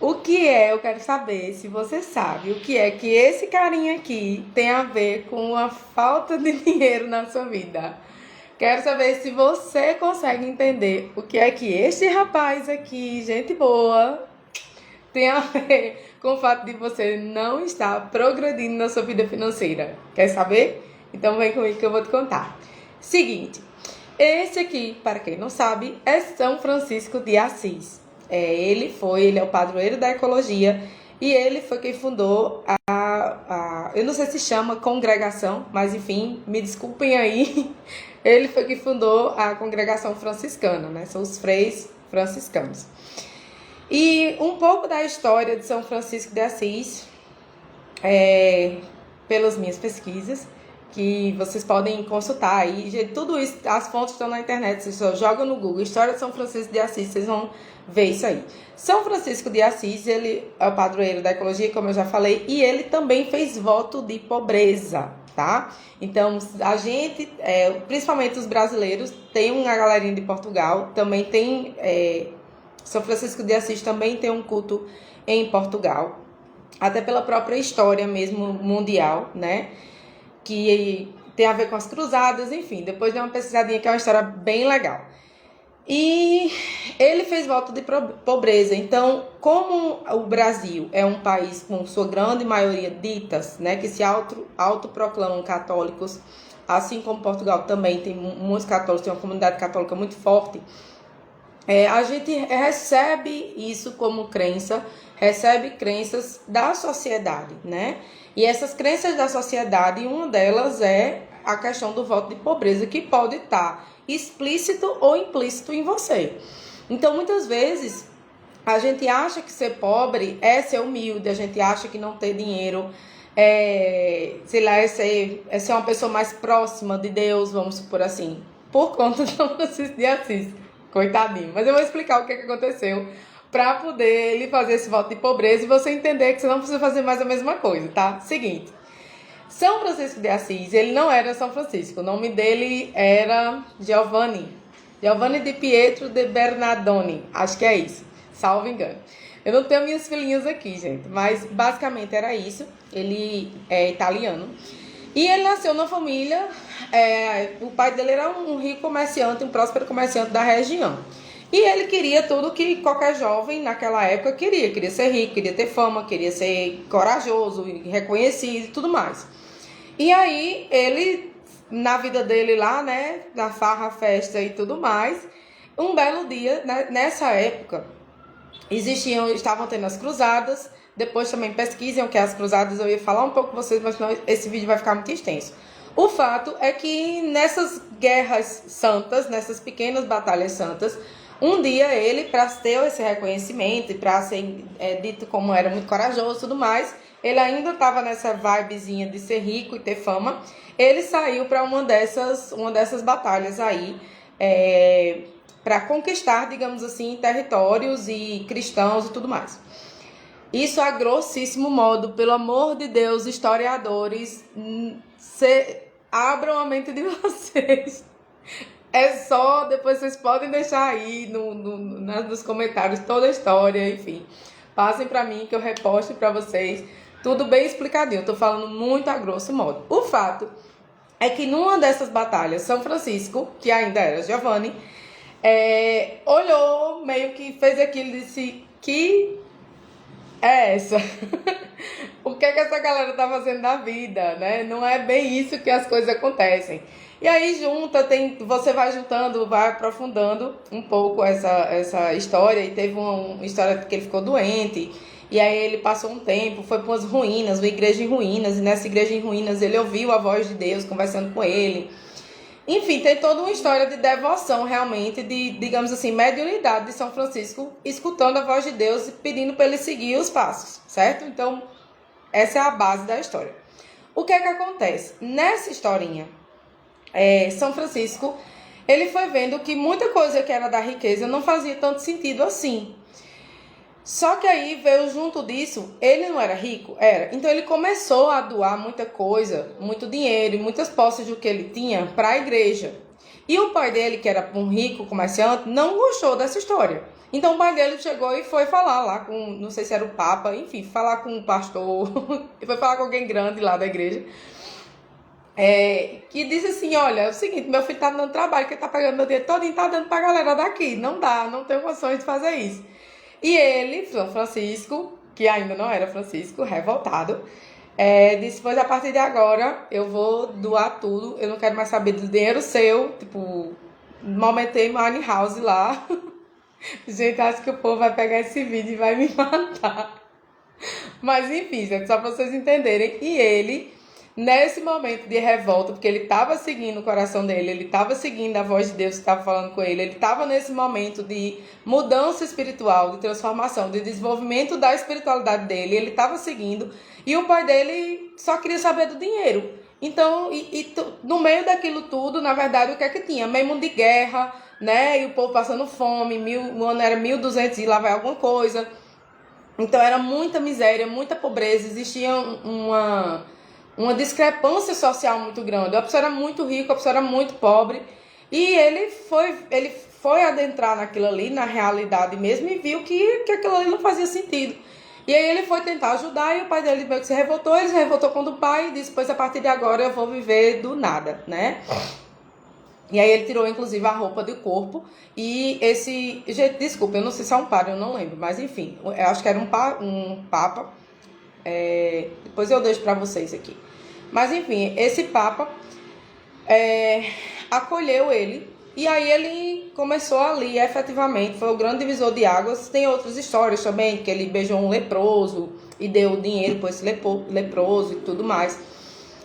Eu quero saber se você sabe o que é que esse carinha aqui tem a ver com a falta de dinheiro na sua vida. Quero saber se você consegue entender o que é que este rapaz aqui, gente boa, tem a ver com o fato de você não estar progredindo na sua vida financeira. Quer saber? Então vem comigo que eu vou te contar. Seguinte, esse aqui, para quem não sabe, é São Francisco de Assis. Ele é o padroeiro da ecologia e ele foi quem fundou eu não sei se chama congregação, mas enfim, me desculpem aí. Ele foi quem fundou a congregação franciscana, né? São os freis franciscanos. E um pouco da história de São Francisco de Assis, pelas minhas pesquisas, que vocês podem consultar aí. Gente, tudo isso, as fontes estão na internet, vocês só jogam no Google, História de São Francisco de Assis, vocês vão ver isso aí. São Francisco de Assis, ele é o padroeiro da ecologia, como eu já falei, e ele também fez voto de pobreza, tá? Então, a gente, principalmente os brasileiros, tem uma galerinha de Portugal, também tem... São Francisco de Assis também tem um culto em Portugal, até pela própria história mesmo mundial, né? Que tem a ver com as cruzadas, enfim, depois de uma pesquisadinha que é uma história bem legal. E ele fez voto de pobreza. Então, como o Brasil é um país com sua grande maioria ditas, né, que se autoproclamam católicos, assim como Portugal também tem muitos católicos, tem uma comunidade católica muito forte, a gente recebe isso como crença, recebe crenças da sociedade, né? E essas crenças da sociedade, uma delas é a questão do voto de pobreza, que pode estar explícito ou implícito em você. Então, muitas vezes, a gente acha que ser pobre é ser humilde, a gente acha que não ter dinheiro é ser uma pessoa mais próxima de Deus, vamos supor assim, por conta de São Francisco de Assis. Coitadinho. Mas eu vou explicar o que aconteceu para poder ele fazer esse voto de pobreza e você entender que você não precisa fazer mais a mesma coisa, tá? Seguinte. São Francisco de Assis, ele não era São Francisco. O nome dele era Giovanni de Pietro de Bernardone. Acho que é isso. Salvo engano. Eu não tenho minhas filhinhas aqui, gente. Mas basicamente era isso. Ele é italiano. E ele nasceu numa família, o pai dele era um rico comerciante, um próspero comerciante da região. E ele queria tudo que qualquer jovem naquela época queria ser rico, queria ter fama, queria ser corajoso, reconhecido e tudo mais. E aí ele, na vida dele lá, né, na farra, festa e tudo mais, um belo dia, né, nessa época, estavam tendo as cruzadas. Depois também pesquisem o que é as cruzadas, eu ia falar um pouco com vocês, mas senão esse vídeo vai ficar muito extenso. O fato é que nessas guerras santas, nessas pequenas batalhas santas, um dia ele, para ter esse reconhecimento e para ser dito como era muito corajoso e tudo mais, ele ainda estava nessa vibezinha de ser rico e ter fama, ele saiu para uma dessas batalhas aí, para conquistar, digamos assim, territórios e cristãos e tudo mais. Isso a grossíssimo modo, pelo amor de Deus, historiadores, abram a mente de vocês. É só, depois vocês podem deixar aí nos comentários toda a história, enfim. Passem para mim que eu reposto para vocês, tudo bem explicadinho, eu tô falando muito a grosso modo. O fato é que numa dessas batalhas, São Francisco, que ainda era Giovanni, olhou, meio que fez aquilo e disse que... essa. O que essa galera tá fazendo na vida, né? Não é bem isso que as coisas acontecem. E aí você vai juntando, vai aprofundando um pouco essa história. E teve uma história que ele ficou doente. E aí ele passou um tempo, foi para umas ruínas, uma igreja em ruínas. E nessa igreja em ruínas ele ouviu a voz de Deus conversando com ele. Enfim, tem toda uma história de devoção, realmente, de, digamos assim, mediunidade de São Francisco, escutando a voz de Deus e pedindo para ele seguir os passos, certo? Então, essa é a base da história. O que é que acontece? Nessa historinha, São Francisco, ele foi vendo que muita coisa que era da riqueza não fazia tanto sentido assim. Só que aí veio junto disso, ele não era rico? Era. Então ele começou a doar muita coisa, muito dinheiro e muitas posses do que ele tinha para a igreja. E o pai dele, que era um rico comerciante, não gostou dessa história. Então o pai dele chegou e foi falar lá com, não sei se era o Papa, enfim, falar com o pastor, foi falar com alguém grande lá da igreja, que disse assim, olha, é o seguinte, meu filho tá dando trabalho, que ele tá pegando meu dinheiro todo e tá dando pra galera daqui, não dá, não tenho condições de fazer isso. E ele, São Francisco, que ainda não era Francisco, revoltado, disse, pois a partir de agora eu vou doar tudo, eu não quero mais saber do dinheiro seu, tipo, momentei money house lá. Gente, acho que o povo vai pegar esse vídeo e vai me matar. Mas enfim, gente, só pra vocês entenderem. E ele, nesse momento de revolta, porque ele estava seguindo o coração dele, ele estava seguindo a voz de Deus que estava falando com ele, ele estava nesse momento de mudança espiritual, de transformação, de desenvolvimento da espiritualidade dele, ele estava seguindo, e o pai dele só queria saber do dinheiro. Então, no meio daquilo tudo, na verdade, o que é que tinha? Meio mundo de guerra, né? E o povo passando fome, o ano era 1200 e lá vai alguma coisa. Então era muita miséria, muita pobreza, existia uma discrepância social muito grande. A pessoa era muito rica, a pessoa era muito pobre. E ele foi adentrar naquilo ali, na realidade mesmo, e viu que aquilo ali não fazia sentido. E aí ele foi tentar ajudar e o pai dele meio que se revoltou. Ele se revoltou quando o pai disse, pois a partir de agora eu vou viver do nada, né? E aí ele tirou, inclusive, a roupa do corpo. E esse... Gente, desculpa, eu não sei se é um padre, eu não lembro. Mas, enfim, eu acho que era um papa. Depois eu deixo pra vocês aqui. Mas, enfim, esse papa acolheu ele. E aí ele começou ali, efetivamente, foi o grande divisor de águas. Tem outras histórias também, que ele beijou um leproso e deu dinheiro para esse leproso e tudo mais.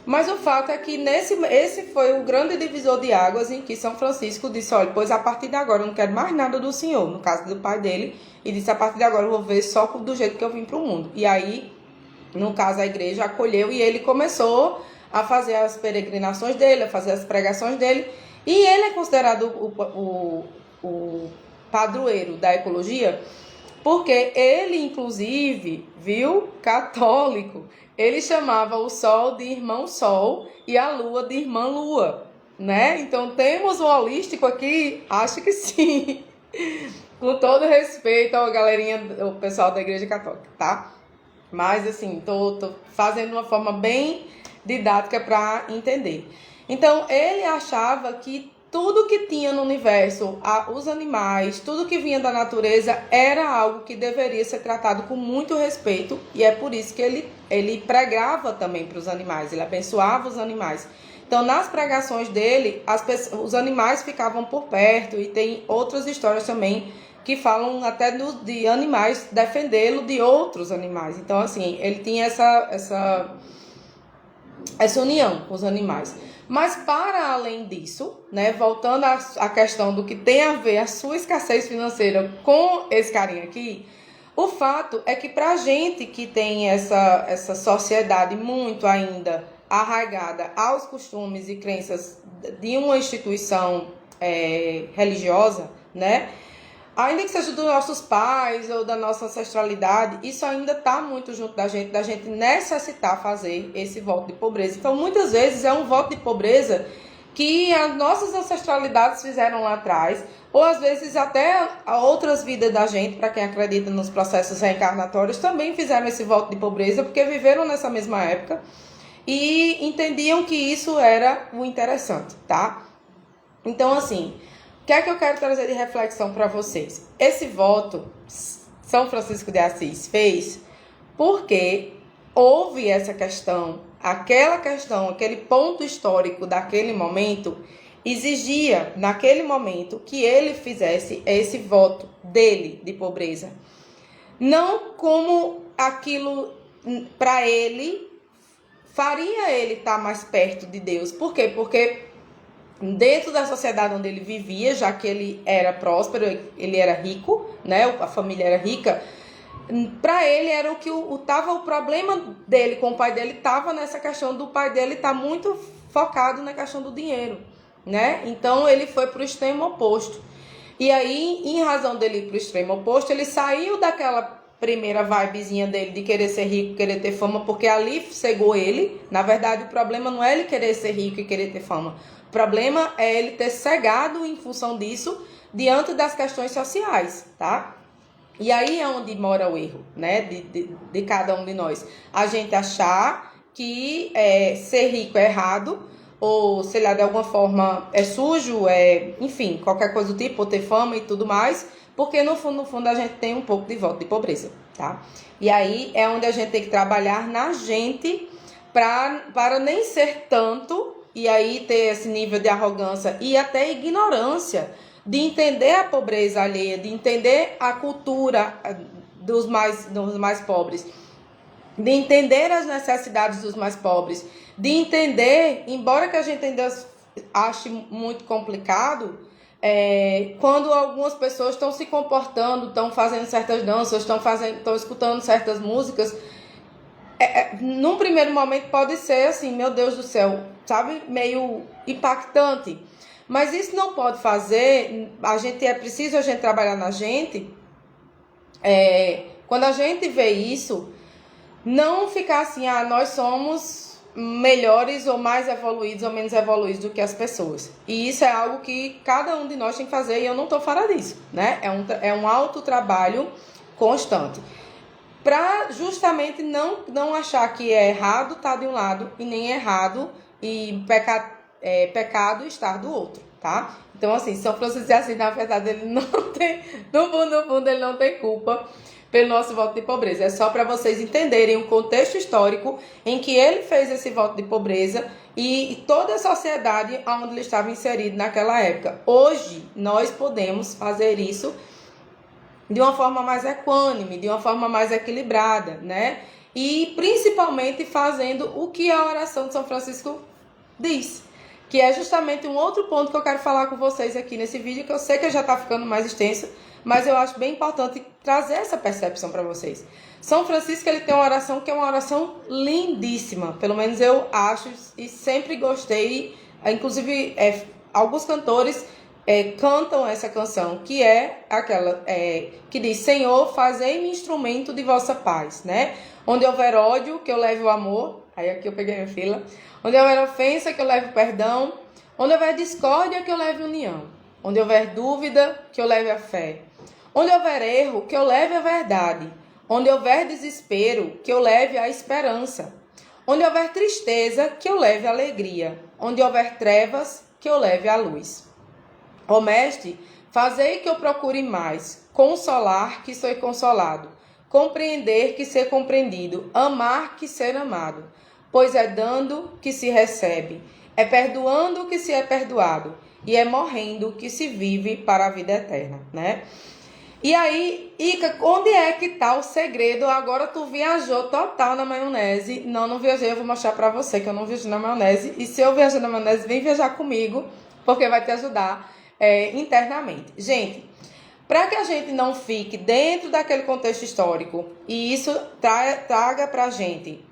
Mas o fato é que esse foi o grande divisor de águas em que São Francisco disse, olha, pois a partir de agora eu não quero mais nada do Senhor, no caso do pai dele, e disse, a partir de agora eu vou ver só do jeito que eu vim para o mundo. E aí, no caso, a igreja acolheu e ele começou a fazer as peregrinações dele, a fazer as pregações dele, e ele é considerado o padroeiro da ecologia, porque ele, inclusive, viu, católico, ele chamava o sol de irmão sol e a lua de irmã lua, né? Então, temos um holístico aqui? Acho que sim. Com todo respeito ao galerinha, o pessoal da Igreja Católica, tá? Mas, assim, tô fazendo uma forma bem didática para entender. Então, ele achava que tudo que tinha no universo, os animais, tudo que vinha da natureza, era algo que deveria ser tratado com muito respeito. E é por isso que ele pregava também para os animais, ele abençoava os animais. Então, nas pregações dele, os animais ficavam por perto. E tem outras histórias também que falam até de animais defendê-lo de outros animais. Então, assim, ele tinha essa união com os animais. Mas para além disso, né, voltando à questão do que tem a ver a sua escassez financeira com esse carinha aqui, o fato é que para a gente que tem essa sociedade muito ainda arraigada aos costumes e crenças de uma instituição religiosa, né, ainda que seja dos nossos pais ou da nossa ancestralidade, isso ainda está muito junto da gente necessitar fazer esse voto de pobreza. Então, muitas vezes é um voto de pobreza que as nossas ancestralidades fizeram lá atrás, ou às vezes até outras vidas da gente, para quem acredita nos processos reencarnatórios, também fizeram esse voto de pobreza, porque viveram nessa mesma época e entendiam que isso era o interessante, tá? Então, assim, o que é que eu quero trazer de reflexão para vocês? Esse voto São Francisco de Assis fez porque houve essa questão, aquele ponto histórico daquele momento exigia, naquele momento, que ele fizesse esse voto dele de pobreza. Não como aquilo para ele faria ele estar mais perto de Deus. Por quê? Porque dentro da sociedade onde ele vivia, já que ele era próspero, ele era rico, né? A família era rica, para ele era o problema dele com o pai dele estava nessa questão do pai dele estar muito focado na questão do dinheiro, né? Então ele foi para o extremo oposto. E aí, em razão dele ir para o extremo oposto, ele saiu daquela primeira vibezinha dele de querer ser rico, querer ter fama, porque ali cegou ele. Na verdade, o problema não é ele querer ser rico e querer ter fama. O problema é ele ter cegado em função disso diante das questões sociais, tá? E aí é onde mora o erro, né, de cada um de nós. A gente achar que ser rico é errado, ou, sei lá, de alguma forma é sujo, enfim, qualquer coisa do tipo, ou ter fama e tudo mais, porque no fundo, a gente tem um pouco de voto de pobreza, tá? E aí é onde a gente tem que trabalhar na gente para nem ser tanto, e aí ter esse nível de arrogância e até ignorância, de entender a pobreza alheia, de entender a cultura dos mais pobres, de entender as necessidades dos mais pobres, de entender, embora que a gente ainda ache muito complicado, quando algumas pessoas estão se comportando, estão fazendo certas danças, estão escutando certas músicas, num primeiro momento pode ser assim, meu Deus do céu, sabe, meio impactante. Mas isso não pode fazer, é preciso a gente trabalhar na gente, quando a gente vê isso, não ficar assim, nós somos melhores ou mais evoluídos ou menos evoluídos do que as pessoas. E isso é algo que cada um de nós tem que fazer, e eu não estou fora disso, né? É um autotrabalho constante. Para justamente não achar que é errado estar de um lado e nem errado e pecado estar do outro, tá? Então, assim, São Francisco de Assis, na verdade, ele não tem, no fundo, ele não tem culpa pelo nosso voto de pobreza. É só para vocês entenderem o contexto histórico em que ele fez esse voto de pobreza e toda a sociedade onde ele estava inserido naquela época. Hoje, nós podemos fazer isso de uma forma mais equânime, de uma forma mais equilibrada, né? E principalmente fazendo o que a oração de São Francisco diz, que é justamente um outro ponto que eu quero falar com vocês aqui nesse vídeo, que eu sei que já está ficando mais extenso, mas eu acho bem importante trazer essa percepção para vocês. São Francisco, ele tem uma oração que é uma oração lindíssima, pelo menos eu acho, e sempre gostei, inclusive alguns cantores cantam essa canção, que é aquela que diz: Senhor, fazei-me instrumento de vossa paz, né? Onde houver ódio, que eu leve o amor. Aí aqui eu peguei minha fila. Onde houver ofensa, que eu leve o perdão. Onde houver discórdia, que eu leve união. Onde houver dúvida, que eu leve a fé. Onde houver erro, que eu leve a verdade. Onde houver desespero, que eu leve a esperança. Onde houver tristeza, que eu leve a alegria. Onde houver trevas, que eu leve a luz. Ó Mestre, fazei que eu procure mais, consolar que sou consolado, compreender que ser compreendido, amar que ser amado, pois é dando que se recebe, é perdoando que se é perdoado, e é morrendo que se vive para a vida eterna, né? E aí, Ica, onde é que tá o segredo? Agora tu viajou total na maionese. Não viajei, eu vou mostrar pra você que eu não viajei na maionese, e se eu viajar na maionese, vem viajar comigo, porque vai te ajudar internamente. Gente, para que a gente não fique dentro daquele contexto histórico e isso traga para a gente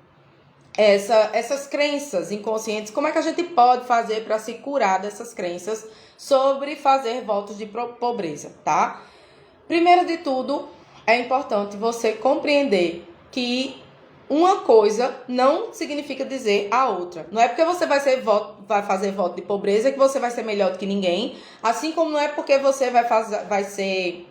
essas crenças inconscientes, como é que a gente pode fazer para se curar dessas crenças sobre fazer votos de pobreza, tá? Primeiro de tudo, é importante você compreender que uma coisa não significa dizer a outra. Não é porque você vai fazer voto de pobreza que você vai ser melhor do que ninguém. Assim como não é porque você vai ser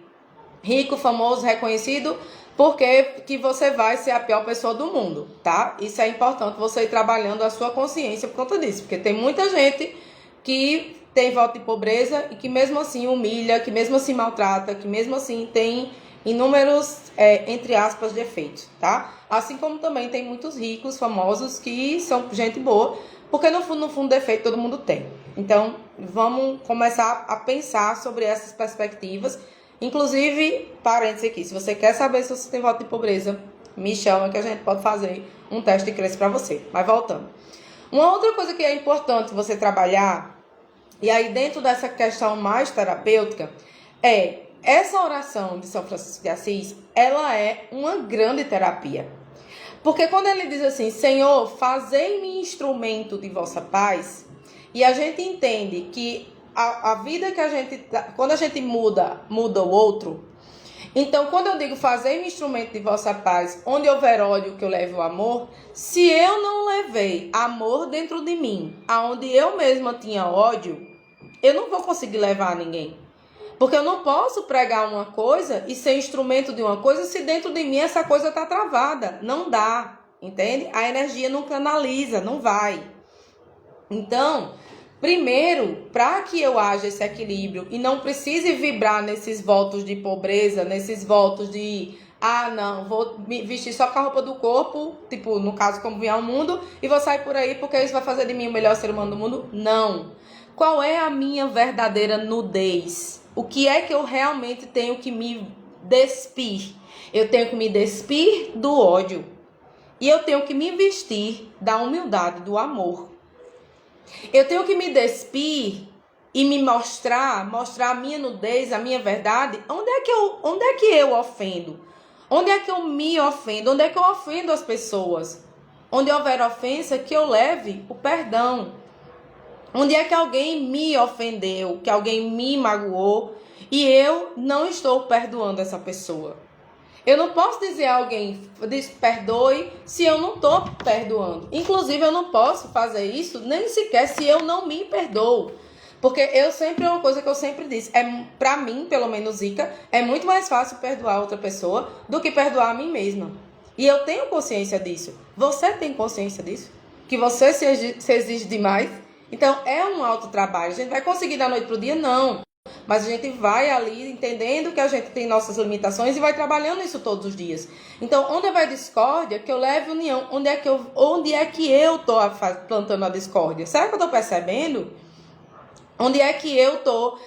rico, famoso, reconhecido, porque que você vai ser a pior pessoa do mundo, tá? Isso é importante você ir trabalhando a sua consciência por conta disso. Porque tem muita gente que tem voto de pobreza e que mesmo assim humilha, que mesmo assim maltrata, que mesmo assim tem inúmeros, entre aspas, defeitos, tá? Assim como também tem muitos ricos, famosos, que são gente boa, porque no fundo, defeito todo mundo tem. Então, vamos começar a pensar sobre essas perspectivas. Inclusive, parênteses aqui, se você quer saber se você tem voto de pobreza, me chama que a gente pode fazer um teste de crença para você. Mas voltando. Uma outra coisa que é importante você trabalhar, e aí dentro dessa questão mais terapêutica, essa oração de São Francisco de Assis, ela é uma grande terapia. Porque quando ele diz assim, Senhor, fazei-me instrumento de vossa paz, e a gente entende que a vida que a gente, quando a gente muda o outro, então quando eu digo fazei-me instrumento de vossa paz, onde houver ódio que eu leve o amor, se eu não levei amor dentro de mim, aonde eu mesma tinha ódio, eu não vou conseguir levar a ninguém. Porque eu não posso pregar uma coisa e ser instrumento de uma coisa se dentro de mim essa coisa está travada. Não dá, entende? A energia não canaliza, não vai. Então, primeiro, para que eu haja esse equilíbrio e não precise vibrar nesses votos de pobreza, nesses votos de não, vou me vestir só com a roupa do corpo, tipo, no caso, como vim ao mundo, e vou sair por aí porque isso vai fazer de mim o melhor ser humano do mundo. Não. Qual é a minha verdadeira nudez? O que é que eu realmente tenho que me despir? Eu tenho que me despir do ódio. E eu tenho que me vestir da humildade, do amor. Eu tenho que me despir e me mostrar a minha nudez, a minha verdade. Onde é que eu ofendo? Onde é que eu me ofendo? Onde é que eu ofendo as pessoas? Onde houver ofensa, que eu leve o perdão. Onde é que alguém me ofendeu, que alguém me magoou e eu não estou perdoando essa pessoa? Eu não posso dizer a alguém, perdoe, se eu não estou perdoando. Inclusive, eu não posso fazer isso nem sequer se eu não me perdoo. Porque é uma coisa que eu sempre disse, pra mim, pelo menos, Ica, é muito mais fácil perdoar outra pessoa do que perdoar a mim mesma. E eu tenho consciência disso. Você tem consciência disso? Que você se exige demais? Então, é um autotrabalho. A gente vai conseguir da noite pro dia? Não. Mas a gente vai ali entendendo que a gente tem nossas limitações e vai trabalhando isso todos os dias. Então, onde vai discórdia, que eu leve união. Onde é que eu tô plantando a discórdia? Será que eu tô percebendo? Onde é que eu tô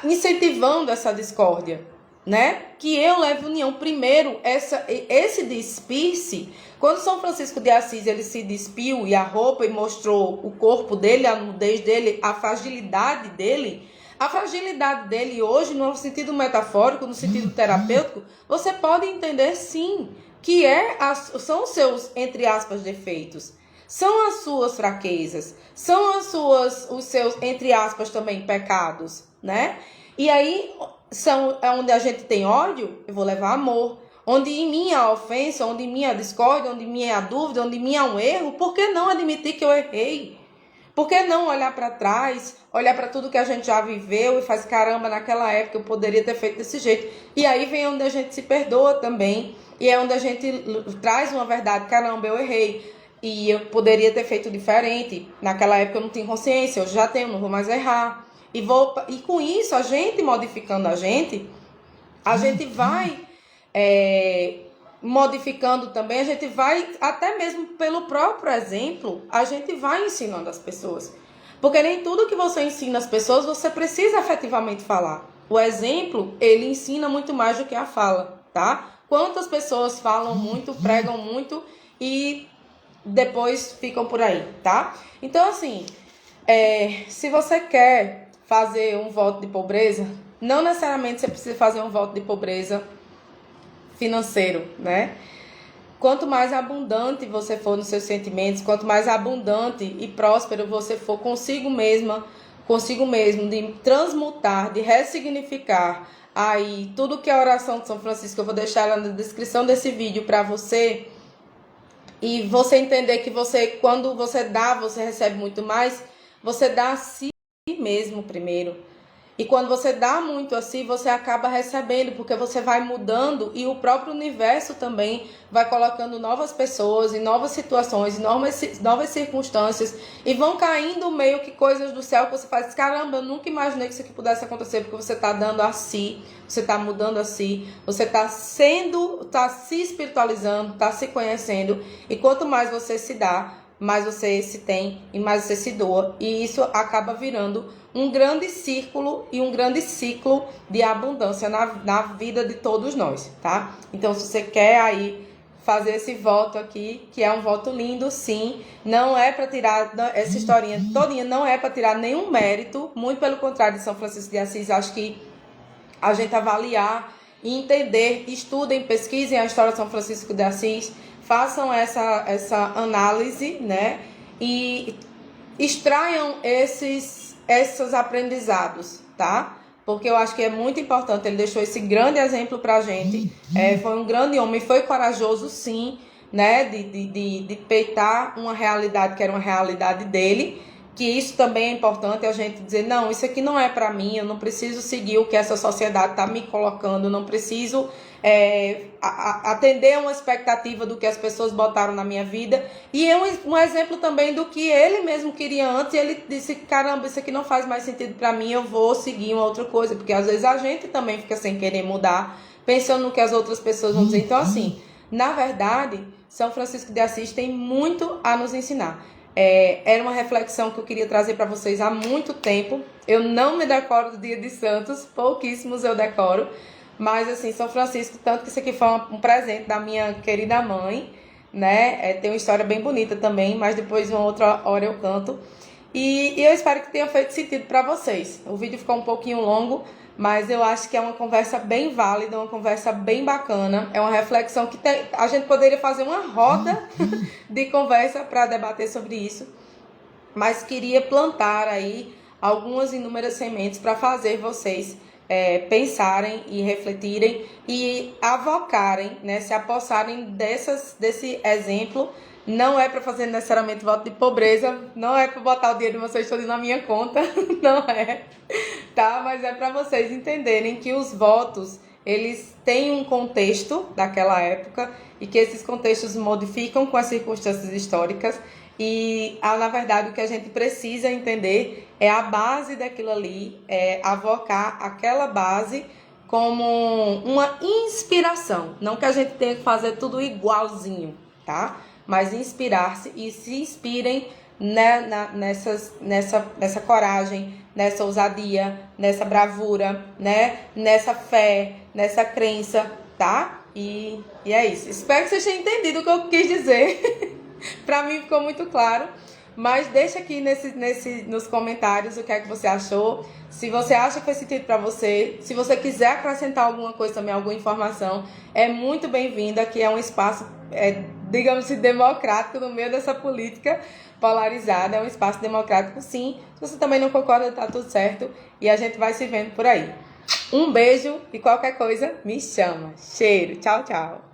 incentivando essa discórdia? Né? Que eu leve união. Primeiro, esse despir-se. Quando São Francisco de Assis ele se despiu e a roupa e mostrou o corpo dele, a nudez dele, a fragilidade dele hoje, no sentido metafórico, no sentido terapêutico, você pode entender sim que são os seus, entre aspas, defeitos. São as suas fraquezas, são os seus, entre aspas, também pecados, né? E aí, onde a gente tem ódio, eu vou levar amor. Onde em mim há ofensa, onde em mim há discórdia, onde em mim há dúvida, onde em mim há um erro, por que não admitir que eu errei? Por que não olhar para trás, olhar para tudo que a gente já viveu e faz, caramba, naquela época eu poderia ter feito desse jeito. E aí vem onde a gente se perdoa também, e é onde a gente traz uma verdade, caramba, eu errei. E eu poderia ter feito diferente. Naquela época eu não tinha consciência, eu já tenho, não vou mais errar. E com isso, a gente modificando a gente vai modificando também, a gente vai, até mesmo pelo próprio exemplo, a gente vai ensinando as pessoas. Porque nem tudo que você ensina as pessoas, você precisa efetivamente falar. O exemplo, ele ensina muito mais do que a fala, tá? Quantas pessoas falam muito, pregam muito e depois ficam por aí, tá? Então, assim, se você quer fazer um voto de pobreza, não necessariamente você precisa fazer um voto de pobreza financeiro, né? Quanto mais abundante você for nos seus sentimentos, quanto mais abundante e próspero você for consigo mesmo, de transmutar, de ressignificar aí tudo que é a oração de São Francisco, eu vou deixar ela na descrição desse vídeo para você. E você entender que quando você dá, você recebe muito mais, você dá a si mesmo primeiro. E quando você dá muito a si, você acaba recebendo, porque você vai mudando e o próprio universo também vai colocando novas pessoas, em novas situações, em novas circunstâncias, e vão caindo meio que coisas do céu que você faz, caramba, eu nunca imaginei que isso aqui pudesse acontecer, porque você está dando a si, você está mudando a si, você está se espiritualizando, está se conhecendo, e quanto mais você se dá, mais você se tem e mais você se doa, e isso acaba virando um grande círculo e um grande ciclo de abundância na vida de todos nós, tá? Então, se você quer aí fazer esse voto aqui, que é um voto lindo, sim, não é para tirar essa historinha todinha, não é para tirar nenhum mérito, muito pelo contrário de São Francisco de Assis, acho que a gente avaliar e entender, estudem, pesquisem a história de São Francisco de Assis, façam essa análise, né? E extraiam esses aprendizados, tá? Porque eu acho que é muito importante, ele deixou esse grande exemplo pra gente, foi um grande homem, foi corajoso sim, né, de peitar uma realidade que era uma realidade dele, que isso também é importante, a gente dizer, não, isso aqui não é para mim, eu não preciso seguir o que essa sociedade está me colocando, não preciso atender a uma expectativa do que as pessoas botaram na minha vida. E é um exemplo também do que ele mesmo queria antes, e ele disse, caramba, isso aqui não faz mais sentido para mim, eu vou seguir uma outra coisa, porque às vezes a gente também fica sem querer mudar, pensando no que as outras pessoas vão dizer. Então, assim, na verdade, São Francisco de Assis tem muito a nos ensinar. Era uma reflexão que eu queria trazer para vocês há muito tempo. Eu não me decoro do Dia de Santos, pouquíssimos eu decoro, mas assim, São Francisco, tanto que isso aqui foi um presente da minha querida mãe, né? Tem uma história bem bonita também, mas depois uma outra hora eu canto. E eu espero que tenha feito sentido para vocês. O vídeo ficou um pouquinho longo, mas eu acho que é uma conversa bem válida, uma conversa bem bacana. É uma reflexão que a gente poderia fazer uma roda de conversa para debater sobre isso. Mas queria plantar aí algumas inúmeras sementes para fazer vocês pensarem e refletirem e avocarem, né, se apossarem desse exemplo. Não é para fazer necessariamente voto de pobreza, não é para botar o dinheiro de vocês todo na minha conta, não é, tá? Mas é para vocês entenderem que os votos, eles têm um contexto daquela época e que esses contextos modificam com as circunstâncias históricas e, na verdade, o que a gente precisa entender é a base daquilo ali, avocar aquela base como uma inspiração, não que a gente tenha que fazer tudo igualzinho, tá? Mas inspirar-se e se inspirem nessa coragem, nessa ousadia, nessa bravura, né? Nessa fé, nessa crença, tá? E é isso. Espero que vocês tenham entendido o que eu quis dizer. Para mim ficou muito claro. Mas deixa aqui nos comentários o que é que você achou. Se você acha que faz sentido para você, se você quiser acrescentar alguma coisa também, alguma informação, é muito bem-vinda. Aqui é um espaço, digamos assim, democrático no meio dessa política polarizada. É um espaço democrático, sim. Se você também não concorda, tá tudo certo. E a gente vai se vendo por aí. Um beijo e qualquer coisa, me chama. Cheiro. Tchau, tchau.